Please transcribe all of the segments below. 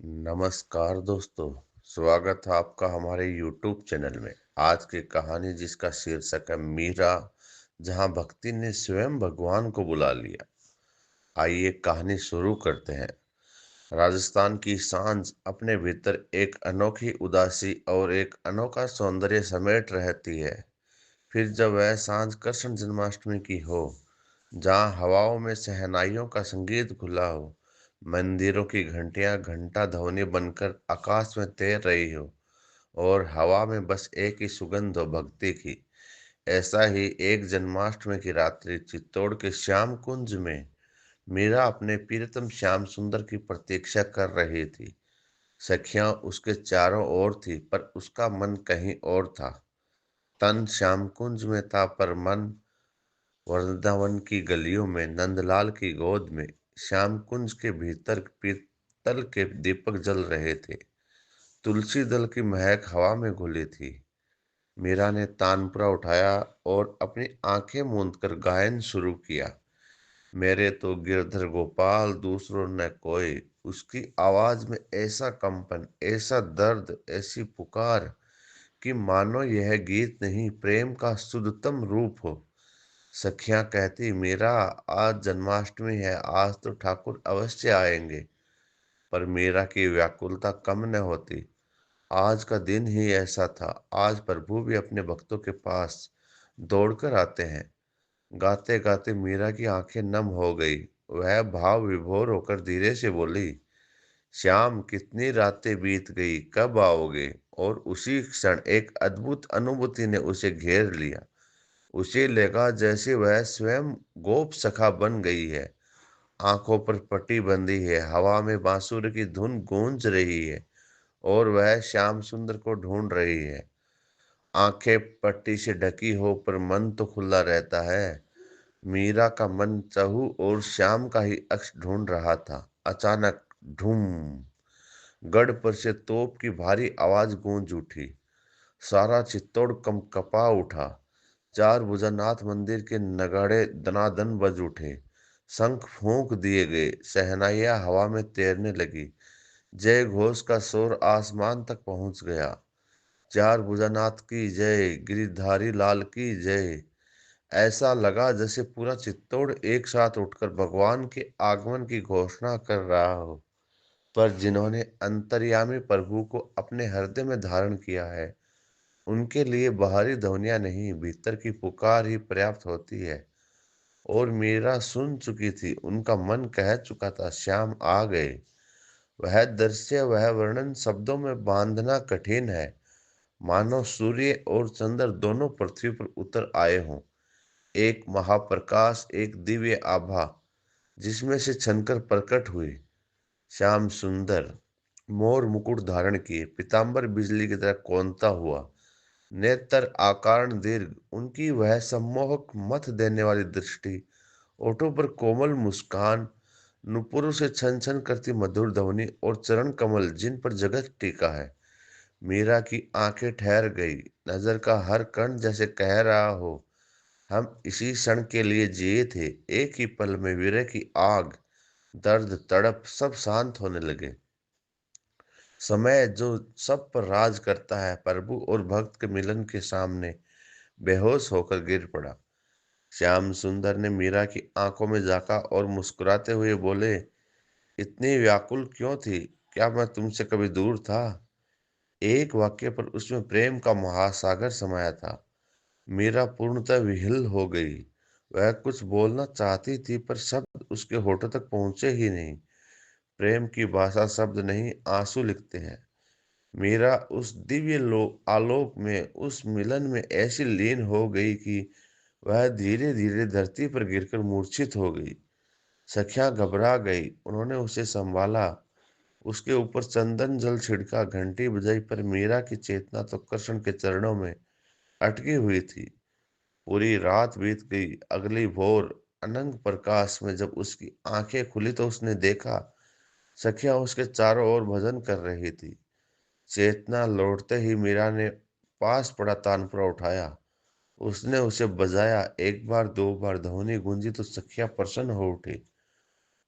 नमस्कार दोस्तों। स्वागत है आपका हमारे YouTube चैनल में। आज की कहानी जिसका शीर्षक है मीरा, जहां भक्ति ने स्वयं भगवान को बुला लिया। आइए कहानी शुरू करते हैं। राजस्थान की सांझ अपने भीतर एक अनोखी उदासी और एक अनोखा सौंदर्य समेट रहती है। फिर जब वह सांझ कृष्ण जन्माष्टमी की हो, जहाँ हवाओं में शहनाइयों का संगीत घुला हो, मंदिरों की घंटियां घंटा ध्वनि बनकर आकाश में तैर रही हो और हवा में बस एक ही सुगंध हो, भक्ति की। ऐसा ही एक जन्माष्टमी की रात्रि चित्तौड़ के श्याम कुंज में मीरा अपने प्रियतम श्याम सुंदर की प्रतीक्षा कर रही थी। सखियां उसके चारों ओर थी, पर उसका मन कहीं और था। तन श्याम कुंज में था, पर मन वृंदावन की गलियों में, नंदलाल की गोद में। श्याम कुंज के भीतर पीतल के दीपक जल रहे थे। तुलसी दल की महक हवा में घुली थी। मीरा ने तानपुरा उठाया और अपनी आंखें मूंद कर गायन शुरू किया। मेरे तो गिरधर गोपाल दूसरों न कोई। उसकी आवाज में ऐसा कंपन, ऐसा दर्द, ऐसी पुकार कि मानो यह गीत नहीं, प्रेम का शुद्धतम रूप हो। सखियां कहती, मीरा, आज जन्माष्टमी है, आज तो ठाकुर अवश्य आएंगे। पर मीरा की व्याकुलता कम न होती। आज का दिन ही ऐसा था। आज प्रभु भी अपने भक्तों के पास दौड़कर आते हैं। गाते गाते मीरा की आंखें नम हो गई। वह भाव विभोर होकर धीरे से बोली, श्याम, कितनी रातें बीत गई, कब आओगे? और उसी क्षण एक अद्भुत अनुभूति ने उसे घेर लिया। उसे लगा जैसे वह स्वयं गोप सखा बन गई है। आंखों पर पट्टी बंधी है, हवा में बांसुरी की धुन गूंज रही है और वह श्याम सुंदर को ढूंढ रही है। आंखें पट्टी से ढकी हो, पर मन तो खुला रहता है। मीरा का मन चहु और श्याम का ही अक्ष ढूंढ रहा था। अचानक ढूम, गढ़ पर से तोप की भारी आवाज गूंज उठी। सारा चित्तौड़ कंपकपा उठा। चार भुजनाथ मंदिर के नगाड़े दनादन बज उठे। शंख फूंक दिए गए, शहनाइयां हवा में तैरने लगी। जय घोष का शोर आसमान तक पहुंच गया। चार भुजनाथ की जय, गिरिधारी लाल की जय। ऐसा लगा जैसे पूरा चित्तौड़ एक साथ उठकर भगवान के आगमन की घोषणा कर रहा हो। पर जिन्होंने अंतर्यामी प्रभु को अपने हृदय में धारण किया है, उनके लिए बाहरी ध्वनियां नहीं, भीतर की पुकार ही पर्याप्त होती है। और मीरा सुन चुकी थी, उनका मन कह चुका था, श्याम आ गए। वह दृश्य, वह वर्णन शब्दों में बांधना कठिन है। मानो सूर्य और चंद्र दोनों पृथ्वी पर उतर आए हों। एक महाप्रकाश, एक दिव्य आभा, जिसमें से छनकर प्रकट हुई। श्याम सुंदर, मोर मुकुट धारण किए, पीतांबर बिजली की तरह कौंधता हुआ, नेत्र आकार दीर्घ, उनकी वह सम्मोहक मत देने वाली दृष्टि, ओठों पर कोमल मुस्कान, नुपुरों से छन छन करती मधुर ध्वनि और चरण कमल जिन पर जगत टीका है। मीरा की आंखें ठहर गई। नजर का हर कण जैसे कह रहा हो, हम इसी क्षण के लिए जिए थे। एक ही पल में विरह की आग, दर्द, तड़प सब शांत होने लगे। समय जो सब पर राज करता है, प्रभु और भक्त के मिलन के सामने बेहोश होकर गिर पड़ा। श्याम सुंदर ने मीरा की आंखों में झांका और मुस्कुराते हुए बोले, इतनी व्याकुल क्यों थी? क्या मैं तुमसे कभी दूर था? एक वाक्य पर उसमें प्रेम का महासागर समाया था। मीरा पूर्णतः विह्वल हो गई। वह कुछ बोलना चाहती थी, पर शब्द उसके होठों तक पहुंचे ही नहीं। प्रेम की भाषा शब्द नहीं, आंसू लिखते हैं। मीरा उस दिव्य आलोक में, उस मिलन में ऐसी लीन हो गई कि वह धीरे धीरे धरती पर गिरकर मूर्छित हो गई। सखियां घबरा गई। उन्होंने उसे संभाला, उसके ऊपर चंदन जल छिड़का, घंटी बजाई, पर मीरा की चेतना तो कृष्ण के चरणों में अटकी हुई थी। पूरी रात बीत गई। अगली भोर अनंग प्रकाश में जब उसकी आंखें खुली, तो उसने देखा सखियां उसके चारों ओर भजन कर रही थी। चेतना लौटते ही मीरा ने पास पड़ा तानपुरा उठाया। उसने उसे बजाया। एक बार, दो बार ध्वनि गूंजी तो सखियां प्रसन्न हो उठी।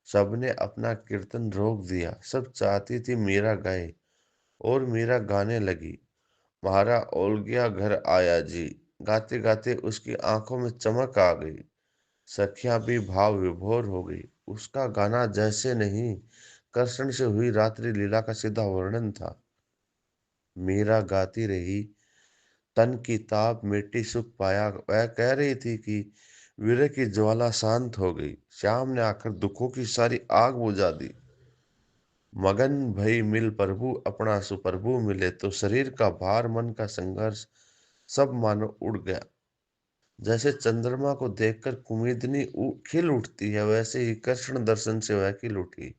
सबने अपना कीर्तन रोक दिया। सब चाहती थी मीरा गाए और मीरा गाने लगी। म्हारा ओलगिया घर आया जी। गाते गाते उसकी आंखों में चमक आ गई। सखियां भी भाव विभोर हो गई। उसका गाना जैसे नहीं, कृष्ण से हुई रात्रि लीला का सीधा वर्णन था। मीरा गाती रही, तन की ताप मिट्टी सुख पाया। वह कह रही थी कि वीर की ज्वाला शांत हो गई। श्याम ने आकर दुखों की सारी आग बुझा दी। मगन भई मिल प्रभु अपना सुप्रभु मिले तो शरीर का भार, मन का संघर्ष सब मानो उड़ गया। जैसे चंद्रमा को देखकर कुमुदिनी खिल उठती है, वैसे ही कृष्ण दर्शन से वह खिल उठी।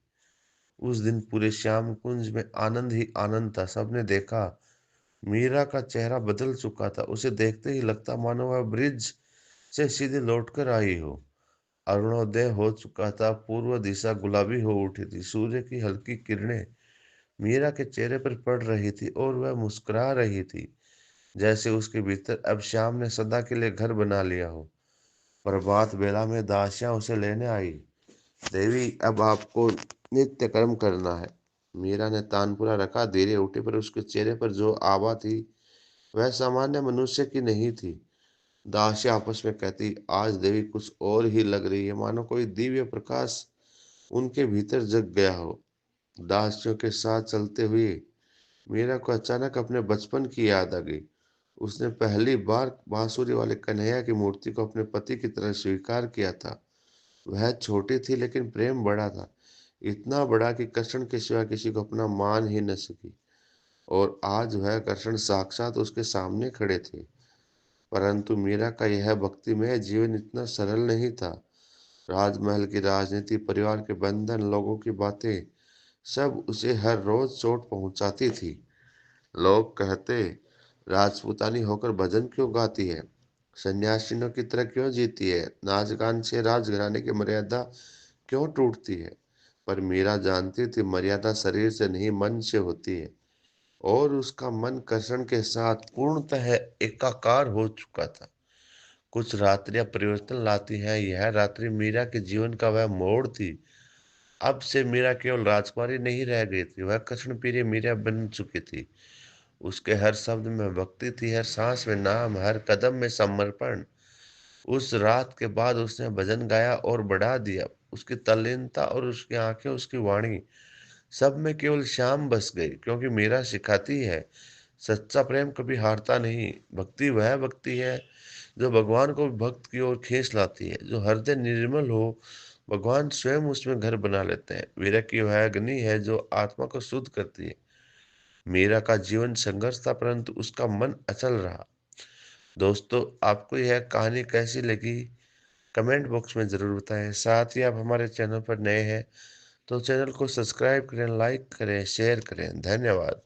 उस दिन पूरे श्याम कुंज में आनंद ही आनंद था। सबने देखा, मीरा का चेहरा बदल चुका था। उसे देखते ही लगता मानो वह ब्रिज से सीधे लौटकर आई हो। अरुणोदय हो चुका था। पूर्व दिशा गुलाबी हो उठी थी। सूर्य की हल्की किरणें मीरा के चेहरे पर पड़ रही थी और वह मुस्कुरा रही थी, जैसे उसके भीतर अब श्याम ने सदा के लिए घर बना लिया हो। प्रभात बेला में दासियां उसे लेने आई। देवी, अब आपको नित्य कर्म करना है। मीरा ने तानपुरा रखा, धीरे उठी, पर उसके चेहरे पर जो आभा थी वह सामान्य मनुष्य की नहीं थी। दासियां आपस में कहती, आज देवी कुछ और ही लग रही है, मानो कोई दिव्य प्रकाश उनके भीतर जग गया हो। दासियों के साथ चलते हुए मीरा को अचानक अपने बचपन की याद आ गई। उसने पहली बार बांसुरी वाले कन्हैया की मूर्ति को अपने पति की तरह स्वीकार किया था। वह छोटी थी लेकिन प्रेम बड़ा था। इतना बड़ा कि कृष्ण के सिवा किसी को अपना मान ही न सकी। और आज वह कृष्ण साक्षात उसके सामने खड़े थे। परंतु मीरा का यह भक्तिमय जीवन इतना सरल नहीं था। राजमहल की राजनीति, परिवार के बंधन, लोगों की बातें, सब उसे हर रोज चोट पहुंचाती थी। लोग कहते, राजपूतानी होकर भजन क्यों गाती है, सन्यासिनों की तरह क्यों जीती है, नाच गान से राजघराने की मर्यादा क्यों टूटती है। पर मीरा जानती थी, मर्यादा शरीर से नहीं, मन से होती है। और उसका मन कृष्ण के साथ पूर्णतः एकाकार हो चुका था। कुछ रात्रियां परिवर्तन लाती हैं। यह रात्रि मीरा के जीवन का वह मोड़ थी। अब से मीरा केवल राजकुमारी नहीं रह गई थी, वह कृष्ण प्रिय मीरा बन चुकी थी। उसके हर शब्द में भक्ति थी, हर सांस में नाम, हर कदम में समर्पण। उस रात के बाद उसने भजन गाया और बढ़ा दिया। उसकी तल्लीनता और उसकी आंखें, उसकी वाणी, सब में केवल श्याम बस गई। क्योंकि मीरा सिखाती है, सच्चा प्रेम कभी हारता नहीं। भक्ति वह भक्ति है जो भगवान को भक्त की ओर खींच लाती है। जो हृदय निर्मल हो, भगवान स्वयं उसमें घर बना लेते हैं। वीरा की वह अग्नि है जो आत्मा को शुद्ध करती है। मीरा का जीवन संघर्ष था, परंतु उसका मन अचल रहा। दोस्तों, आपको यह कहानी कैसी लगी, कमेंट बॉक्स में ज़रूर बताएं। साथ ही आप हमारे चैनल पर नए हैं तो चैनल को सब्सक्राइब करें, लाइक करें, शेयर करें। धन्यवाद।